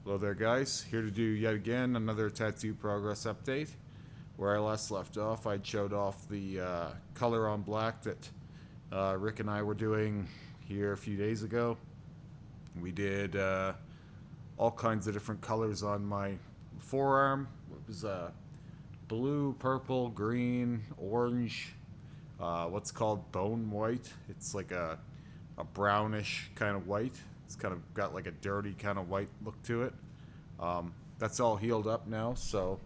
Hello there, guys. Here to do yet again another tattoo progress update. Where I last left off, I showed off the color on black that Rick and I were doing here a few days ago. We did all kinds of different colors on my forearm. It was blue, purple, green, orange, what's called bone white. It's like a brownish kind of white. It's kind of got like a dirty kind of white look to it. That's all healed up now, so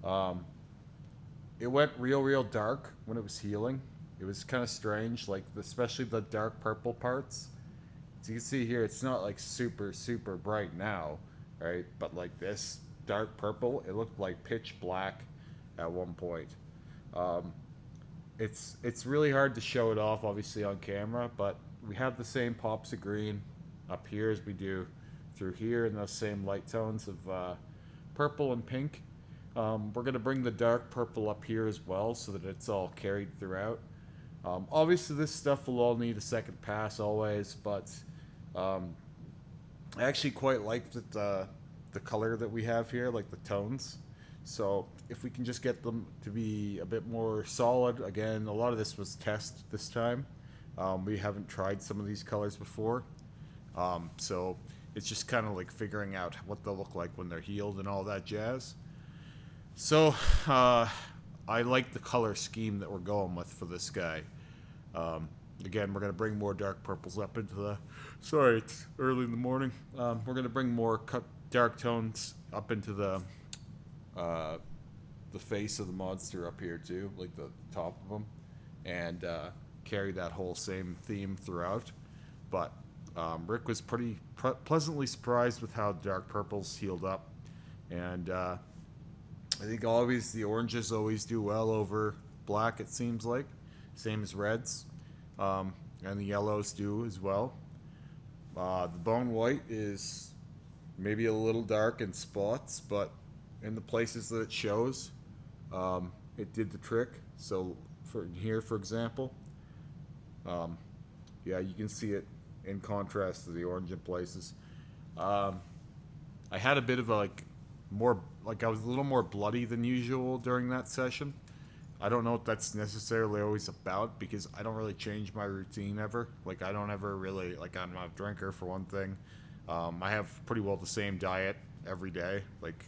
um, it went real dark when it was healing. It was kind of strange, like especially the dark purple parts. So you can see here, it's not like super bright now, right? But like this dark purple, it looked like pitch black at one point. Um, it's really hard to show it off, obviously on camera, but we have the same pops of green up here as we do through here, and those same light tones of purple and pink. We're going to bring the dark purple up here as well so that it's all carried throughout. Obviously, this stuff will all need a second pass always, but um, I actually quite like the color that we have here, like the tones. So if we can just get them to be a bit more solid, again, a lot of this was test this time. We haven't tried some of these colors before. So it's just kind of like figuring out what they'll look like when they're healed and all that jazz. So I like the color scheme that we're going with for this guy. Again, we're going to bring more dark purples up into the... Sorry, it's early in the morning. We're going to bring more dark tones up into the face of the monster up here too, like the top of them, and carry that whole same theme throughout. But Rick was pretty pleasantly surprised with how dark purples healed up, and I think always the oranges always do well over black. It seems like same as reds, and the yellows do as well. The bone white is maybe a little dark in spots, but in the places that it shows, it did the trick. So for here, for example, yeah, you can see it in contrast to the orange in places. I had a bit of a, I was a little more bloody than usual during that session. I don't know what that's necessarily always about, because I don't really change my routine ever. Like, I don't ever really, like, I'm not a drinker for one thing. I have pretty well the same diet every day. Like,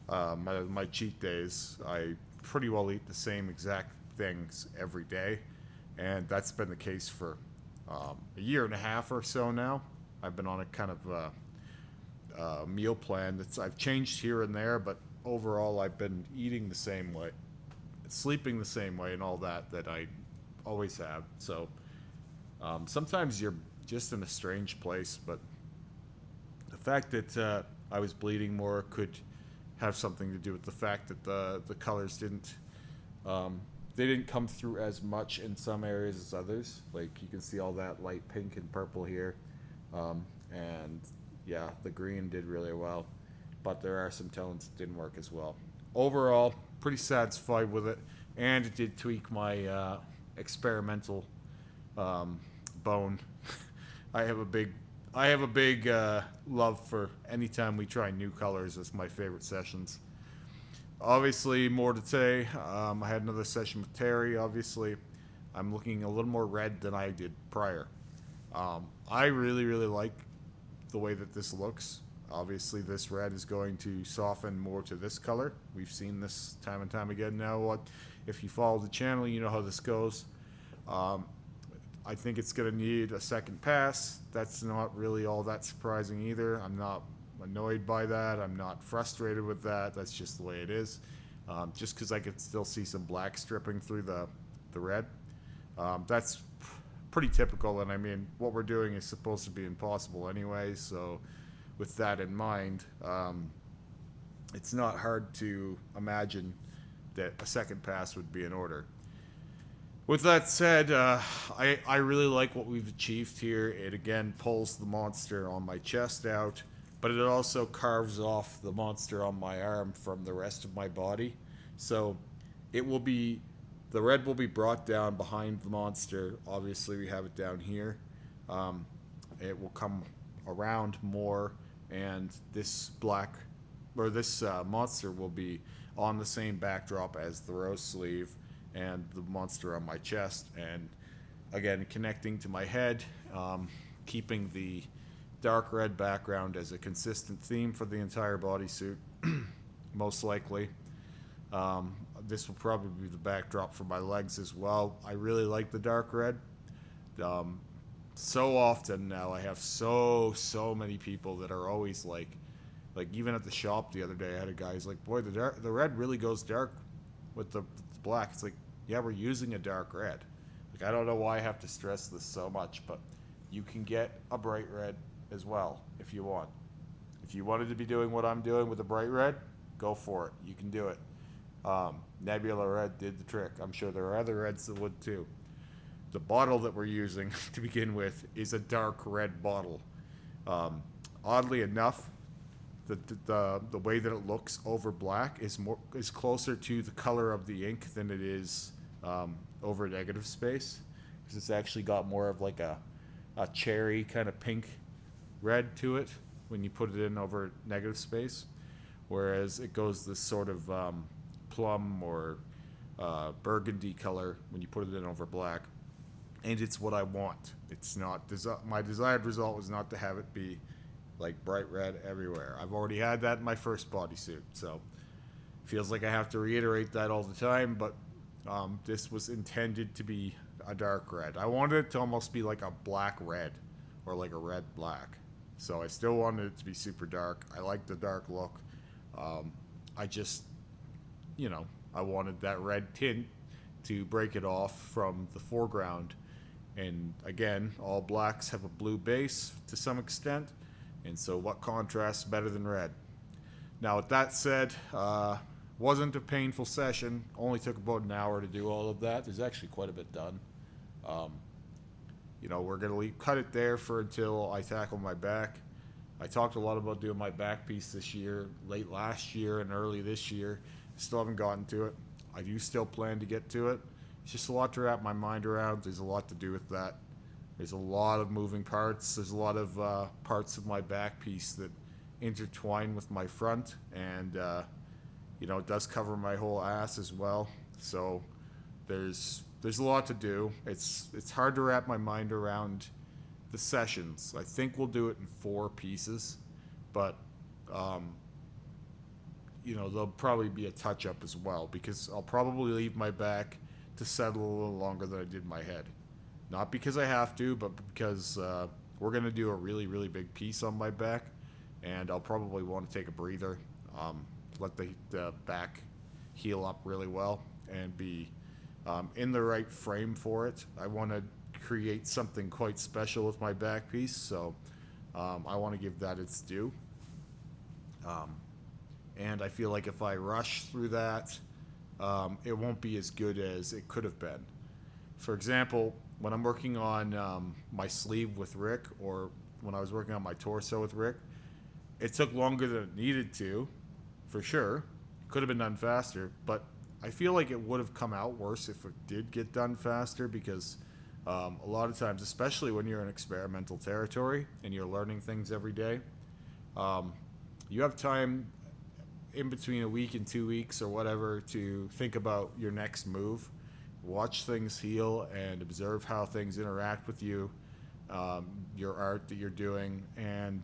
my cheat days, I pretty well eat the same exact things every day, and that's been the case for a year and a half or so now. I've been on a kind of meal plan that's I've changed here and there, but overall I've been eating the same way, sleeping the same way, and all that I always have. So sometimes you're just in a strange place, but the fact that I was bleeding more could have something to do with the fact that the colors didn't they didn't come through as much in some areas as others. Like, you can see all that light pink and purple here, and yeah, the green did really well, but there are some tones that didn't work as well. Overall, pretty satisfied with it, and it did tweak my experimental bone. I have a big love for anytime we try new colors. It's my favorite sessions. Obviously, more to say. I had another session with Terry. Obviously, I'm looking a little more red than I did prior. I really like the way that this looks. Obviously, this red is going to soften more to this color. We've seen this time and time again now. If you follow the channel, you know how this goes. I think it's going to need a second pass. That's not really all that surprising either. I'm not annoyed by that. I'm not frustrated with that. That's just the way it is. Just because I could still see some black stripping through the red. That's pretty typical, and I mean, what we're doing is supposed to be impossible anyway, so with that in mind, it's not hard to imagine that a second pass would be in order. With that said, I really like what we've achieved here. It again pulls the monster on my chest out, but it also carves off the monster on my arm from the rest of my body. So it will be, the red will be brought down behind the monster. Obviously we have it down here. It will come around more and this monster will be on the same backdrop as the rose sleeve and the monster on my chest, and again connecting to my head, keeping the dark red background as a consistent theme for the entire bodysuit, most likely. This will probably be the backdrop for my legs as well. I really like the dark red. So often now I have so many people that are always like even at the shop the other day I had a guy who's like, boy, the red really goes dark with the black. It's like, yeah, we're using a dark red. Like, I don't know why I have to stress this so much, but you can get a bright red as well if you want. If you wanted to be doing what I'm doing with a bright red, go for it. You can do it. Nebula red did the trick. I'm sure there are other reds that would too. The bottle that we're using to begin with is a dark red bottle. Oddly enough, the way that it looks over black is closer to the color of the ink than it is over negative space, because it's actually got more of like a cherry kind of pink red to it when you put it in over negative space, whereas it goes this sort of plum or burgundy color when you put it in over black. And it's what I want. It's not my desired result was not to have it be like bright red everywhere. I've already had that in my first bodysuit, so feels like I have to reiterate that all the time, but this was intended to be a dark red. I wanted it to almost be like a black red or like a red black. So I still wanted it to be super dark. I like the dark look. I just, I wanted that red tint to break it off from the foreground. And again, all blacks have a blue base to some extent. And so what contrasts better than red? Now, with that said, wasn't a painful session. Only took about an hour to do all of that. There's actually quite a bit done. We're going to cut it there for until I tackle my back. I talked a lot about doing my back piece this year, late last year and early this year. Still haven't gotten to it. I do still plan to get to it. It's just a lot to wrap my mind around. There's a lot to do with that. There's a lot of moving parts. There's a lot of parts of my back piece that intertwine with my front, and it does cover my whole ass as well. So there's a lot to do. It's hard to wrap my mind around the sessions. I think we'll do it in 4 pieces, but there'll probably be a touch up as well, because I'll probably leave my back to settle a little longer than I did my head. Not because I have to, but because we're going to do a really, really big piece on my back, and I'll probably want to take a breather, let the back heal up really well, and be in the right frame for it. I want to create something quite special with my back piece, so I want to give that its due. And I feel like if I rush through that, it won't be as good as it could have been. For example, when I'm working on my sleeve with Rick, or when I was working on my torso with Rick, it took longer than it needed to, for sure. It could have been done faster, but I feel like it would have come out worse if it did get done faster, because a lot of times, especially when you're in experimental territory and you're learning things every day, you have time in between a week and 2 weeks or whatever to think about your next move, watch things heal, and observe how things interact with you, your art that you're doing, and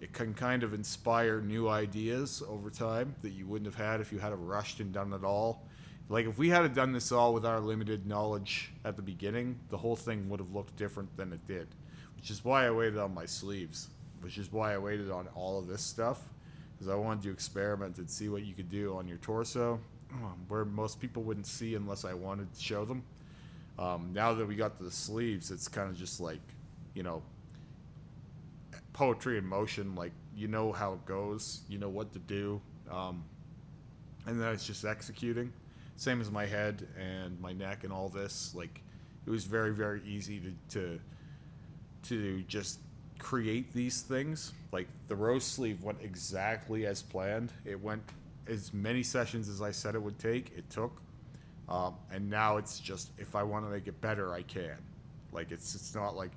it can kind of inspire new ideas over time that you wouldn't have had if you had rushed and done it all. Like, if we had done this all with our limited knowledge at the beginning, the whole thing would have looked different than it did, which is why I waited on my sleeves, which is why I waited on all of this stuff, because I wanted to experiment and see what you could do on your torso, where most people wouldn't see unless I wanted to show them. Now that we got to the sleeves, it's kind of just like, poetry in motion. Like, how it goes, what to do, and then it's just executing. Same as my head and my neck and all this. Like, it was very, very easy to just create these things. Like, the rose sleeve went exactly as planned. It went as many sessions as I said it would take. It took, and now it's just, if I want to make it better, I can. Like, it's not like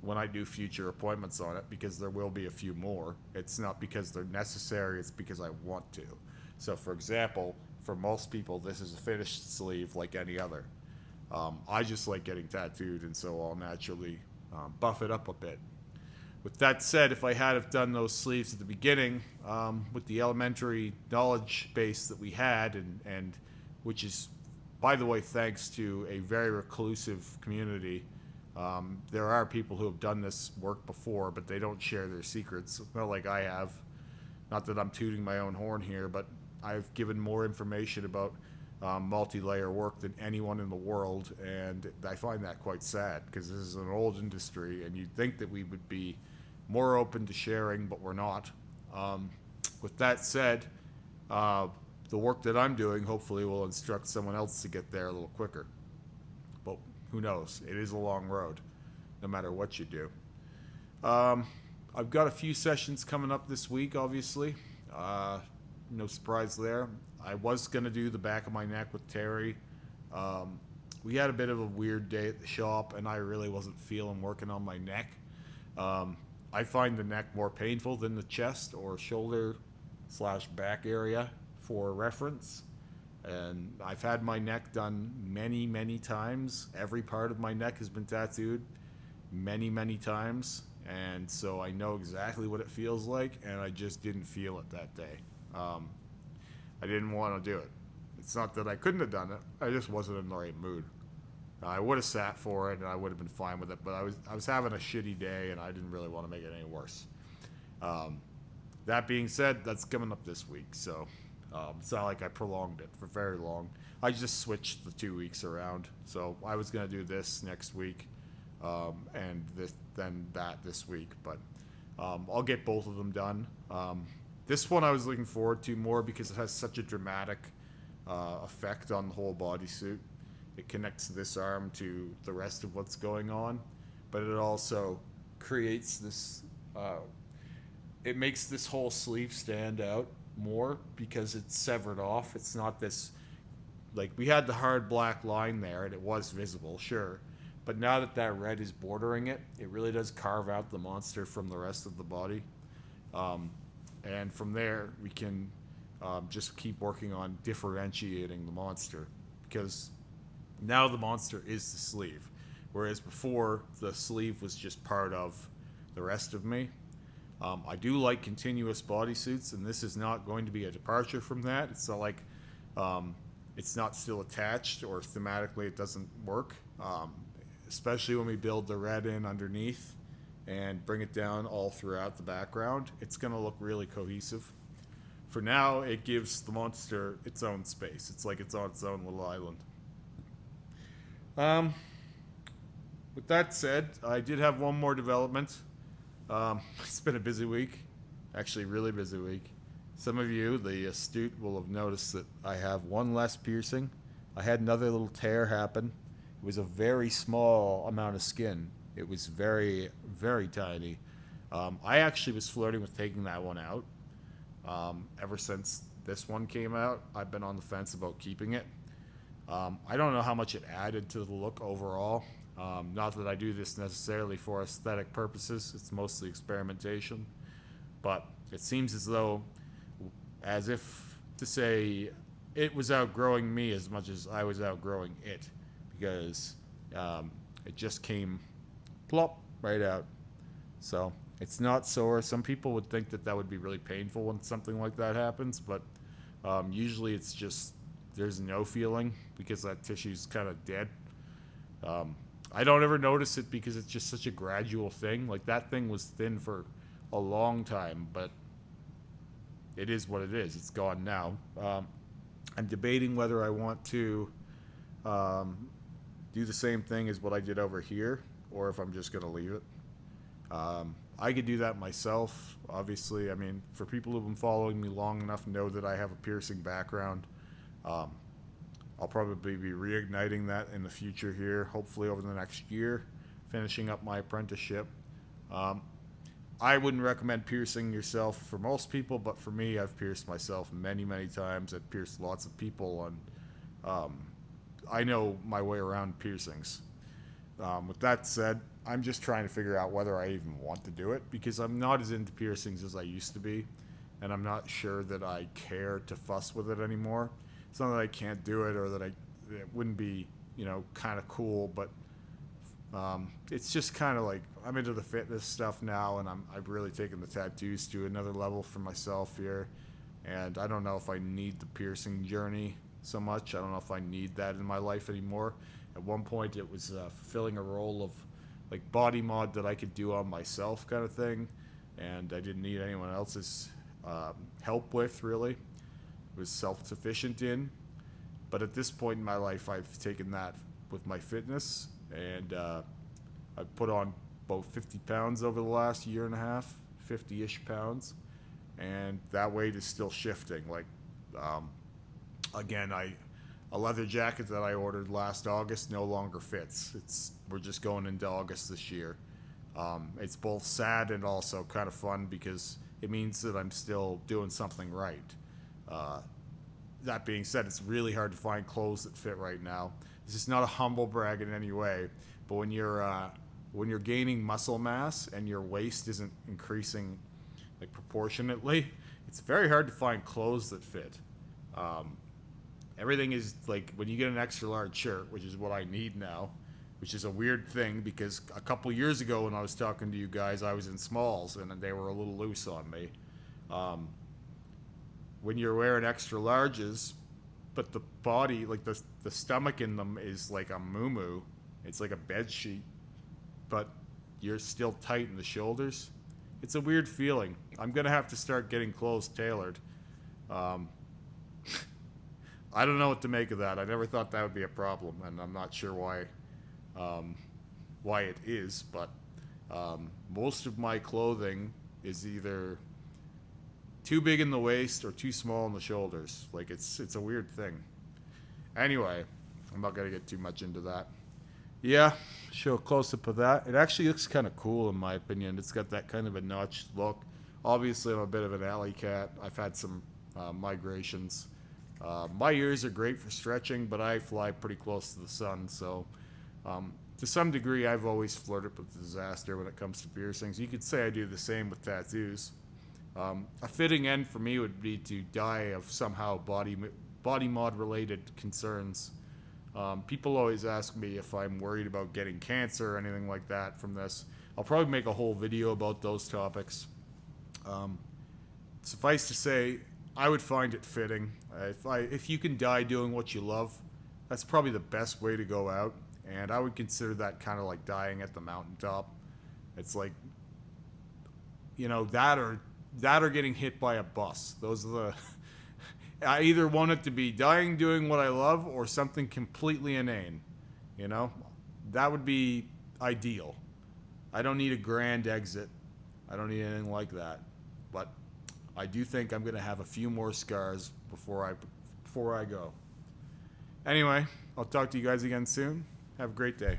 when I do future appointments on it, because there will be a few more. It's not because they're necessary, it's because I want to. So, for example, for most people, this is a finished sleeve like any other. I just like getting tattooed, and so I'll naturally buff it up a bit. With that said, if I had have done those sleeves at the beginning, with the elementary knowledge base that we had, and which is, by the way, thanks to a very reclusive community. There are people who have done this work before, but they don't share their secrets, not like I have. Not that I'm tooting my own horn here, but I've given more information about multi-layer work than anyone in the world, and I find that quite sad, because this is an old industry, and you'd think that we would be more open to sharing, but we're not. With that said, the work that I'm doing hopefully will instruct someone else to get there a little quicker. But who knows? It is a long road, no matter what you do. I've got a few sessions coming up this week, obviously. No surprise there. I was going to do the back of my neck with Terry. We had a bit of a weird day at the shop, and I really wasn't feeling working on my neck. I find the neck more painful than the chest or shoulder/back area, for reference. And I've had my neck done many, many times. Every part of my neck has been tattooed many, many times. And so I know exactly what it feels like, and I just didn't feel it that day. I didn't want to do it. It's not that I couldn't have done it. I just wasn't in the right mood. I would have sat for it, and I would have been fine with it, but I was having a shitty day, and I didn't really want to make it any worse. That being said, that's coming up this week, so it's not like I prolonged it for very long. I just switched the 2 weeks around, so I was going to do this next week, and then that this week, but I'll get both of them done. This one I was looking forward to more because it has such a dramatic effect on the whole bodysuit. It connects this arm to the rest of what's going on, but it also creates this, it makes this whole sleeve stand out more because it's severed off. It's not this, like, we had the hard black line there and it was visible, sure, but now that that red is bordering it, it really does carve out the monster from the rest of the body. And from there, we can just keep working on differentiating the monster, because now the monster is the sleeve, whereas before the sleeve was just part of the rest of me. I do like continuous bodysuits, and this is not going to be a departure from that. It's not like it's not still attached, or thematically it doesn't work, especially when we build the red in underneath and bring it down all throughout the background. It's going to look really cohesive. For now, it gives the monster its own space. It's like it's on its own little island. With that said, I did have one more development. It's been a busy week, actually really busy week. Some of you, the astute, will have noticed that I have one less piercing. I had another little tear happen. It was a very small amount of skin. It was very, very tiny. I actually was flirting with taking that one out. Ever since this one came out, I've been on the fence about keeping it. I don't know how much it added to the look overall. Not that I do this necessarily for aesthetic purposes. It's mostly experimentation. But it seems as if to say it was outgrowing me as much as I was outgrowing it, because it just came plop right out. So it's not sore. Some people would think that that would be really painful when something like that happens, but usually it's just there's no feeling because that tissue's kind of dead. I don't ever notice it because it's just such a gradual thing. Like, that thing was thin for a long time, but it is what it is. It's gone now. I'm debating whether I want to do the same thing as what I did over here, or if I'm just going to leave it. I could do that myself, obviously. I mean, for people who've been following me long enough know that I have a piercing background. I'll probably be reigniting that in the future here, hopefully over the next year, finishing up my apprenticeship. I wouldn't recommend piercing yourself for most people, but for me, I've pierced myself many, many times. I've pierced lots of people, and I know my way around piercings. With that said, I'm just trying to figure out whether I even want to do it because I'm not as into piercings as I used to be, and I'm not sure that I care to fuss with it anymore. It's not that I can't do it or that it wouldn't be, kind of cool, but it's just kind of like I'm into the fitness stuff now, and I've really taken the tattoos to another level for myself here, and I don't know if I need the piercing journey so much. I don't know if I need that in my life anymore. At one point, it was fulfilling a role of like body mod that I could do on myself, kind of thing, and I didn't need anyone else's help with. Really, it was self-sufficient in. But at this point in my life, I've taken that with my fitness, and I've put on about 50 pounds over the last year and a half, 50-ish pounds, and that weight is still shifting. Like, again, a leather jacket that I ordered last August no longer fits. We're just going into August this year. It's both sad and also kind of fun because it means that I'm still doing something right. That being said, it's really hard to find clothes that fit right now. This is not a humble brag in any way, but when you're gaining muscle mass and your waist isn't increasing like proportionately, it's very hard to find clothes that fit. Everything is like when you get an extra large shirt, which is what I need now, which is a weird thing because a couple years ago when I was talking to you guys, I was in smalls and they were a little loose on me. When you're wearing extra larges, but the body, like the stomach in them is like a muumuu. It's like a bed sheet, but you're still tight in the shoulders. It's a weird feeling. I'm going to have to start getting clothes tailored. I don't know what to make of that. I never thought that would be a problem, and I'm not sure why it is, but most of my clothing is either too big in the waist or too small in the shoulders. Like it's a weird thing. Anyway, I'm not gonna get too much into that. Yeah, show a close up of that. It actually looks kind of cool in my opinion. It's got that kind of a notched look. Obviously, I'm a bit of an alley cat. I've had some migrations. My ears are great for stretching, but I fly pretty close to the sun, so to some degree, I've always flirted with disaster when it comes to piercings. You could say I do the same with tattoos. A fitting end for me would be to die of somehow body mod related concerns. People always ask me if I'm worried about getting cancer or anything like that from this. I'll probably make a whole video about those topics. Suffice to say, I would find it fitting. If you can die doing what you love, that's probably the best way to go out. And I would consider that kind of like dying at the mountaintop. It's like, that or getting hit by a bus. Those are the... I either want it to be dying doing what I love or something completely inane. That would be ideal. I don't need a grand exit. I don't need anything like that. But I do think I'm going to have a few more scars before I go. Anyway, I'll talk to you guys again soon. Have a great day.